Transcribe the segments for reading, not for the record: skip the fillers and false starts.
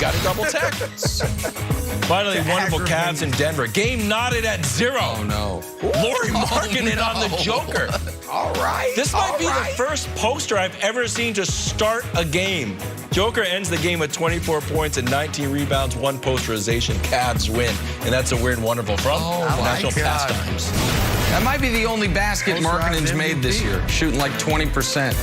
got a double tech. Finally, wonderful Cavs in Denver. Game knotted at 0. Oh, no. Lauri Markkanen on the Joker. All right. This might be the first poster I've ever seen to start a game. Joker ends the game with 24 points and 19 rebounds, 1 posterization. Cavs win. And that's a weird and wonderful from National Pastimes. That might be the only basket Markkanen's made this year, shooting like 20%.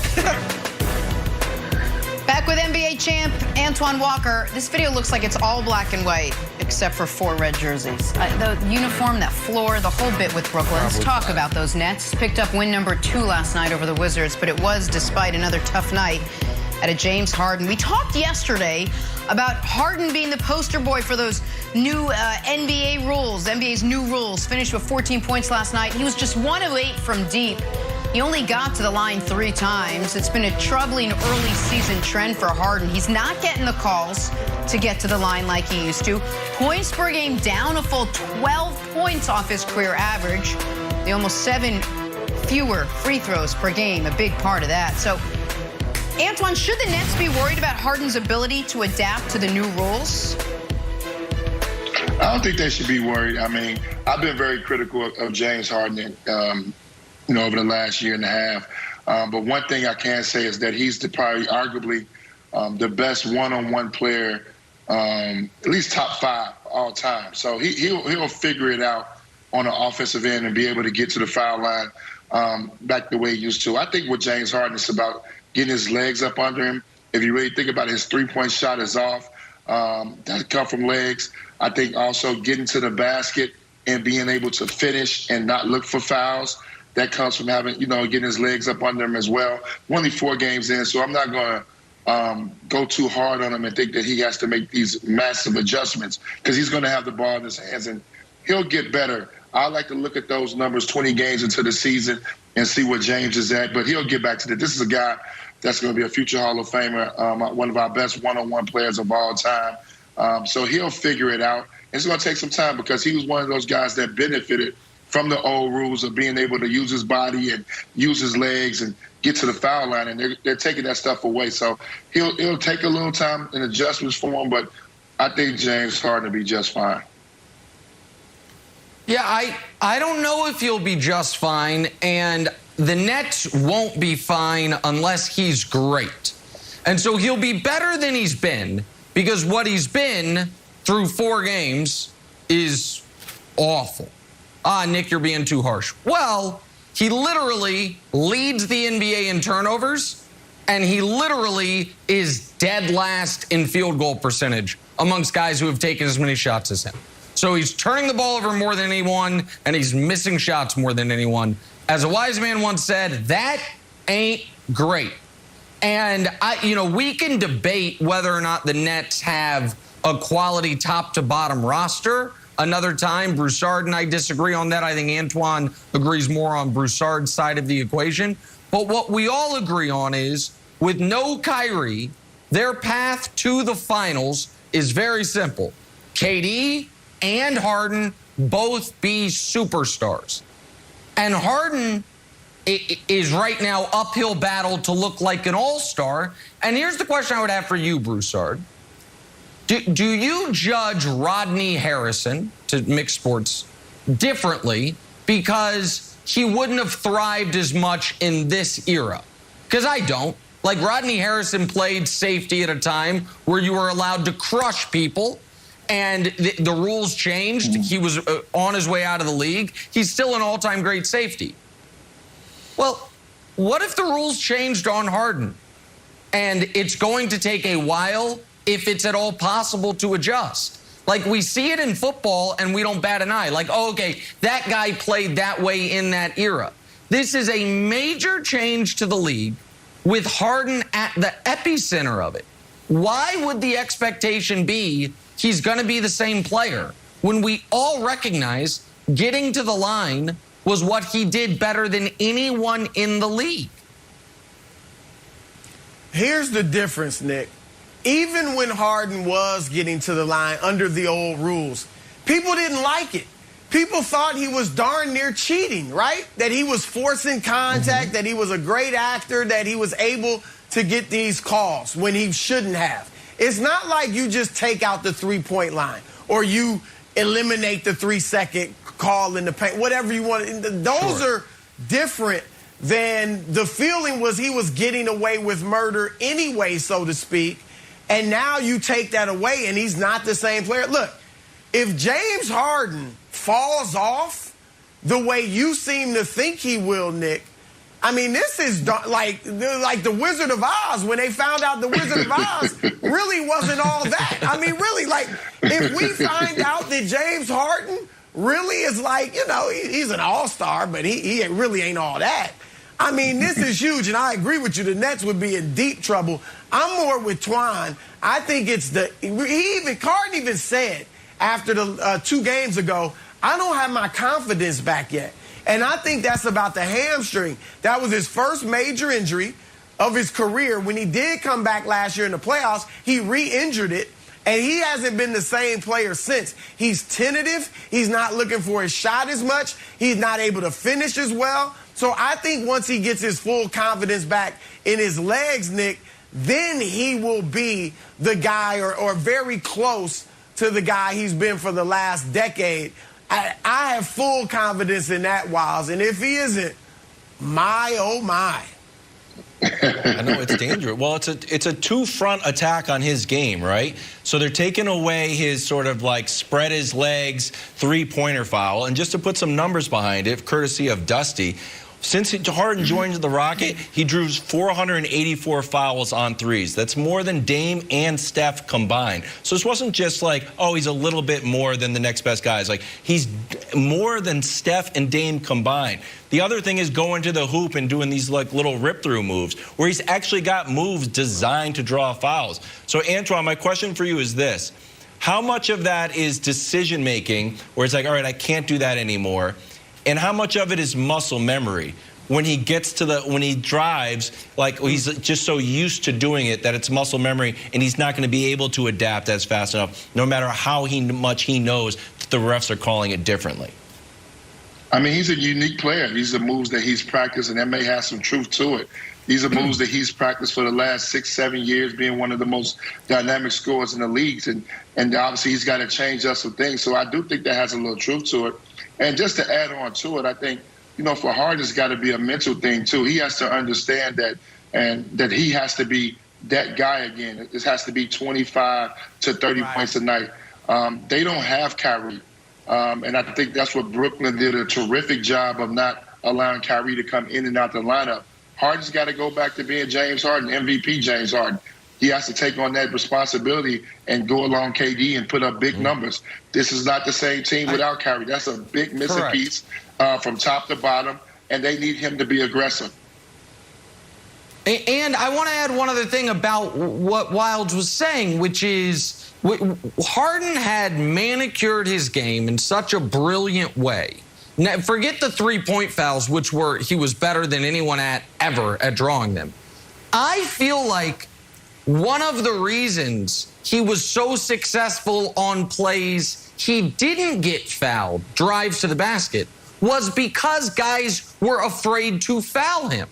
Back with NBA champ Antoine Walker. This video looks like it's all black and white, except for 4 red jerseys. The uniform, that floor, the whole bit with Brooklyn. Let's talk about those Nets. Picked up win number 2 last night over the Wizards, but it was despite another tough night at a James Harden. We talked yesterday about Harden being the poster boy for those new NBA rules, NBA's new rules. Finished with 14 points last night. He was just 1 of 8 from deep. He only got to the line 3 times. It's been a troubling early season trend for Harden. He's not getting the calls to get to the line like he used to. Points per game down a full 12 points off his career average. The almost 7 fewer free throws per game, a big part of that. So, Antoine, should the Nets be worried about Harden's ability to adapt to the new rules? I don't think they should be worried. I mean, I've been very critical of James Harden, over the last year and a half. But one thing I can say is that he's probably arguably the best one-on-one player, at least top 5 all time. So he'll figure it out on the offensive end and be able to get to the foul line back the way he used to. I think with James Harden, it's about getting his legs up under him. If you really think about it, his 3-point shot is off. That come from legs. I think also getting to the basket and being able to finish and not look for fouls. That comes from having, getting his legs up under him as well. We're only 4 games in, so I'm not going to go too hard on him and think that he has to make these massive adjustments because he's going to have the ball in his hands and he'll get better. I like to look at those numbers 20 games into the season and see what James is at, but he'll get back to that. This is a guy that's going to be a future Hall of Famer, one of our best one-on-one players of all time. So he'll figure it out. It's going to take some time because he was one of those guys that benefited from the old rules of being able to use his body and use his legs and get to the foul line, and they're taking that stuff away. So he'll take a little time and adjustments for him, but I think James Harden will be just fine. Yeah, I don't know if he'll be just fine, and the Nets won't be fine unless he's great. And so he'll be better than he's been because what he's been through 4 games is awful. Nick, you're being too harsh. Well, he literally leads the NBA in turnovers, and he literally is dead last in field goal percentage amongst guys who have taken as many shots as him. So he's turning the ball over more than anyone, and he's missing shots more than anyone. As a wise man once said, that ain't great. And, we can debate whether or not the Nets have a quality top-to-bottom roster. Another time, Broussard and I disagree on that. I think Antoine agrees more on Broussard's side of the equation. But what we all agree on is, with no Kyrie, their path to the finals is very simple. KD and Harden both be superstars. And Harden is right now uphill battle to look like an all-star. And here's the question I would have for you, Broussard. Do you judge Rodney Harrison, to mix sports, differently because he wouldn't have thrived as much in this era? Because I don't. Like, Rodney Harrison played safety at a time where you were allowed to crush people, and the rules changed. He was on his way out of the league. He's still an all-time great safety. Well, what if the rules changed on Harden, and it's going to take a while, if it's at all possible, to adjust? Like, we see it in football and we don't bat an eye. Like, oh, okay, that guy played that way in that era. This is a major change to the league with Harden at the epicenter of it. Why would the expectation be he's going to be the same player when we all recognize getting to the line was what he did better than anyone in the league? Here's the difference, Nick. Even when Harden was getting to the line under the old rules, people didn't like it. People thought he was darn near cheating, right? That he was forcing contact, that he was a great actor, that he was able to get these calls when he shouldn't have. It's not like you just take out the three-point line or you eliminate the 3-second call in the paint, whatever you want. Those are different than the feeling was he was getting away with murder anyway, so to speak. And now you take that away and he's not the same player. Look, if James Harden falls off the way you seem to think he will, Nick, I mean, this is like the Wizard of Oz when they found out the Wizard of Oz really wasn't all that. I mean, really, like, if we find out that James Harden really is like, you know, he's an all-star, but he really ain't all that. I mean, this is huge, and I agree with you. The Nets would be in deep trouble. I'm more with Twan. I think it's Harden even said after the 2 games ago, I don't have my confidence back yet. And I think that's about the hamstring. That was his first major injury of his career. When he did come back last year in the playoffs, he re-injured it, and he hasn't been the same player since. He's tentative. He's not looking for his shot as much. He's not able to finish as well. So I think once he gets his full confidence back in his legs, Nick, then he will be the guy or very close to the guy he's been for the last decade. I have full confidence in that, Wiles. And if he isn't, my, oh, my. I know it's dangerous. Well, it's a two-front attack on his game, right? So they're taking away his sort of like spread his legs three-pointer foul. And just to put some numbers behind it, courtesy of Dusty, since Harden joined the Rocket, he drew 484 fouls on threes. That's more than Dame and Steph combined. So this wasn't just like, oh, he's a little bit more than the next best guy. It's like he's more than Steph and Dame combined. The other thing is going to the hoop and doing these like little rip-through moves where he's actually got moves designed to draw fouls. So, Antoine, my question for you is this. How much of that is decision-making where it's like, all right, I can't do that anymore? And how much of it is muscle memory? When he gets to when he drives, like he's just so used to doing it that it's muscle memory, and he's not going to be able to adapt as fast enough, no matter how much he knows that the refs are calling it differently. I mean, he's a unique player. These are moves that he's practiced, and that may have some truth to it. These are moves that he's practiced for the last 6-7 years, being one of the most dynamic scorers in the leagues. And obviously he's got to change up some things. So I do think that has a little truth to it. And just to add on to it, I think, you know, for Harden, it's got to be a mental thing, too. He has to understand that, and that he has to be that guy again. It has to be 25 to 30 points a night. They don't have Kyrie. And I think that's what Brooklyn did a terrific job of not allowing Kyrie to come in and out the lineup. Harden's got to go back to being James Harden, MVP James Harden. He has to take on that responsibility and go along KD and put up big numbers. This is not the same team without Kyrie. That's a big missing piece from top to bottom, and they need him to be aggressive. And I want to add one other thing about what Wiles was saying, which is Harden had manicured his game in such a brilliant way. Now, forget the three-point fouls, which he was better than anyone ever at drawing them. I feel like one of the reasons he was so successful on plays he didn't get fouled, drives to the basket, was because guys were afraid to foul him.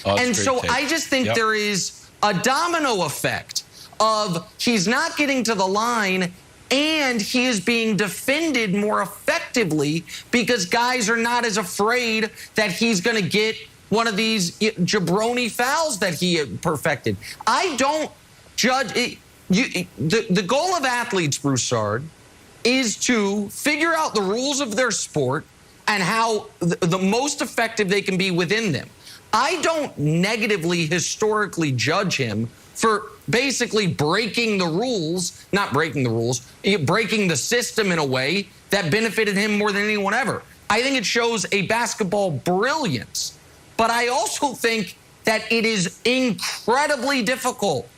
And so I just think there is a domino effect of he's not getting to the line and he is being defended more effectively because guys are not as afraid that he's going to get one of these jabroni fouls that he had perfected. I don't judge it. The goal of athletes, Broussard, is to figure out the rules of their sport and how the most effective they can be within them. I don't negatively historically judge him for basically breaking the rules, not breaking the rules, breaking the system in a way that benefited him more than anyone ever. I think it shows a basketball brilliance. But I also think that it is incredibly difficult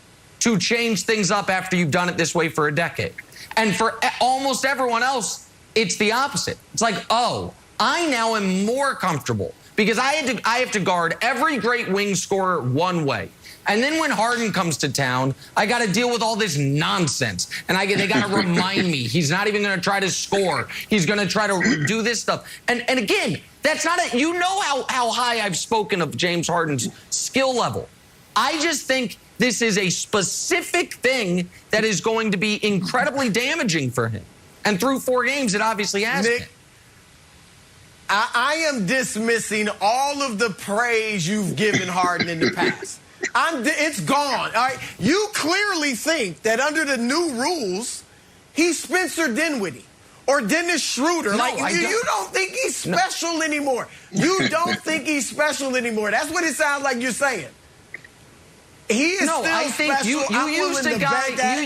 to change things up after you've done it this way for a decade. And for almost everyone else, it's the opposite. It's like, oh, I now am more comfortable because I have to guard every great wing scorer one way. And then when Harden comes to town, I got to deal with all this nonsense. And they got to remind me he's not even going to try to score. He's going to try to do this stuff. And again, that's not you know how high I've spoken of James Harden's skill level. I just think This is a specific thing that is going to be incredibly damaging for him. And through 4 games, it obviously has been. I am dismissing all of the praise you've given Harden in the past. It's gone. All right. You clearly think that under the new rules, he's Spencer Dinwiddie or Dennis Schroeder. No, you don't think he's special anymore. You don't think he's special anymore. That's what it sounds like you're saying. He is still I think special. you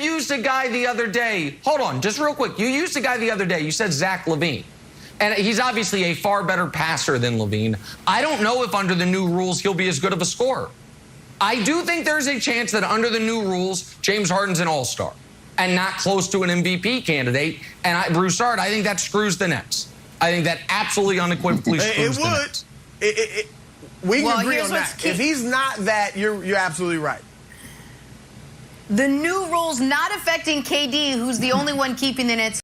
used a guy the other day. Hold on, just real quick. You used a guy the other day. You said Zach LaVine. And he's obviously a far better passer than LaVine. I don't know if under the new rules he'll be as good of a scorer. I do think there's a chance that under the new rules, James Harden's an all-star and not close to an MVP candidate. And Broussard, I think that screws the Nets. I think that absolutely unequivocally screws the Nets. We can agree on that. If he's not that, you're absolutely right. The new rules not affecting KD, who's the only one keeping the Nets